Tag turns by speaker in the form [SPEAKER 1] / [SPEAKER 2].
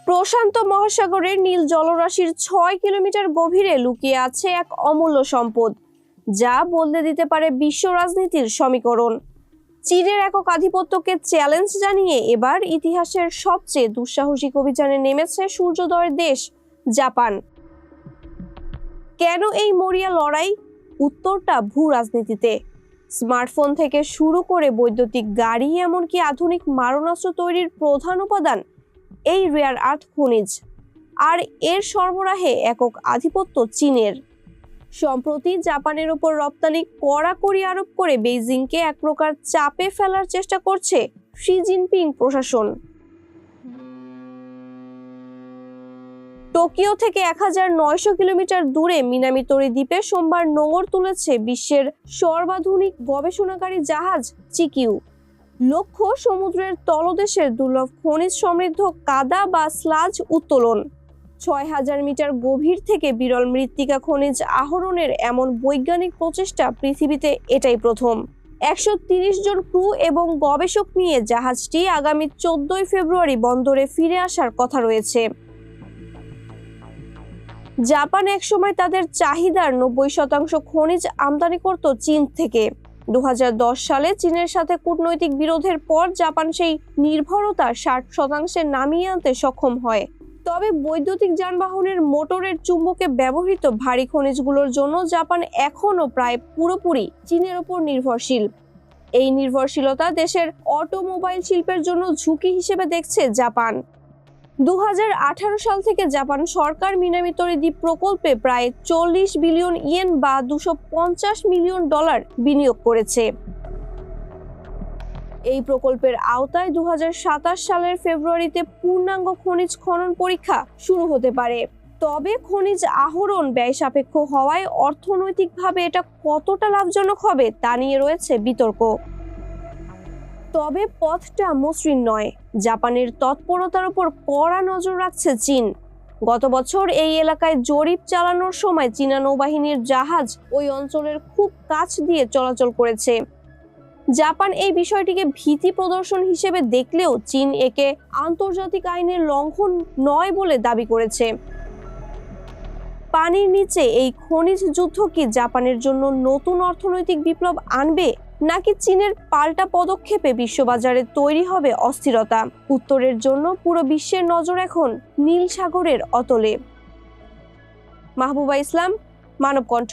[SPEAKER 1] প্রশান্ত মহাসাগরের নীল জলরাশির ৬ কিলোমিটার গভীরে লুকিয়ে আছে এক অমূল্য সম্পদ, যা বদলে দিতে পারে বিশ্ব রাজনীতির সমীকরণ। চীনের একক আধিপত্যকে চ্যালেঞ্জ জানিয়ে এবার ইতিহাসের সবচেয়ে দুঃসাহসিক অভিযানে নেমেছে সূর্যোদয়ের দেশ জাপান। কেন এই মরিয়া লড়াই? উত্তরটা ভূ রাজনীতিতে। স্মার্টফোন থেকে শুরু করে বৈদ্যুতিক গাড়ি, এমনকি আধুনিক মারণাস্ত্র তৈরির প্রধান উপাদান এই রেয়ার আর্থ খনিজ, আর এর সরবরাহে একক আধিপত্য চীনের। সম্প্রতি জাপানের উপর রপ্তানি কড়াকড়ি আরোপ করে বেইজিংকে এক প্রকার চাপে ফেলার চেষ্টা করছে শি জিনপিং প্রশাসন। টোকিও থেকে ১৯০০ কিলোমিটার দূরে মিনামিতোরি দ্বীপে সোমবার নোঙর তুলেছে বিশ্বের সর্বাধুনিক গবেষণাকারী জাহাজ চিকিউ। লক্ষ্য সমুদ্রের তলদেশের দুর্লভ খনিজ সমৃদ্ধ কাদা বা স্লাজ উত্তোলন। ৬,০০০ মিটার গভীর থেকে বিরল মৃত্তিকা খনিজ আহরণের এমন বৈজ্ঞানিক প্রচেষ্টা পৃথিবীতে এটাই প্রথম। ১৩০ জন ক্রু এবং গবেষক নিয়ে জাহাজটি আগামী ১৪ ফেব্রুয়ারি বন্দরে ফিরে আসার কথা রয়েছে। জাপান একসময় তাদের চাহিদার ৯০% খনিজ আমদানি করত চীন থেকে। ২০১০ সালে চীনের সাথে কূটনৈতিক বিরোধের পর জাপান সেই নির্ভরতা ৬০% নামিয়ে আনতে সক্ষম হয়। তবে বৈদ্যুতিক যানবাহনের মোটরের চুম্বকে ব্যবহৃত ভারী খনিজগুলোর জন্য জাপান এখনও প্রায় পুরোপুরি চীনের উপর নির্ভরশীল। এই নির্ভরশীলতা দেশের অটোমোবাইল শিল্পের জন্য ঝুঁকি হিসেবে দেখছে জাপান। ২০১৮ সাল থেকে জাপান সরকার মিনামিতোরি দ্বীপ প্রকল্পে প্রায় ৪০ বিলিয়ন ইয়েন বা $২৫০ মিলিয়ন বিনিয়োগ করেছে। এই প্রকল্পের আওতায় ২০২৭ সালের ফেব্রুয়ারিতে পূর্ণাঙ্গ খনিজ খনন পরীক্ষা শুরু হতে পারে। তবে খনিজ আহরণ ব্যয় সাপেক্ষ হওয়ায় অর্থনৈতিকভাবে এটা কতটা লাভজনক হবে তা নিয়ে রয়েছে বিতর্ক। তবে পথটা মসৃণ নয়। জাপানের তৎপরতার উপর কড়া নজর রাখছে চীন। গত বছর এই এলাকায় জরিপ চালানোর সময় চীনা নৌবাহিনীর জাহাজ ওই অঞ্চলের খুব কাছ দিয়ে চলাচল করেছে। জাপান এই বিষয়টিকে ভীতি প্রদর্শন হিসেবে দেখলেও চীন একে আন্তর্জাতিক আইনের লঙ্ঘন নয় বলে দাবি করেছে। পানির নিচে এই খনিজ যুদ্ধ কি জাপানের জন্য নতুন অর্থনৈতিক বিপ্লব আনবে, নাকি চীনের পাল্টা পদক্ষেপে বিশ্ববাজারে তৈরি হবে অস্থিরতা? উত্তরের জন্য পুরো বিশ্বের নজর এখন নীল সাগরের অতলে। মাহবুবা ইসলাম, মানবকণ্ঠ।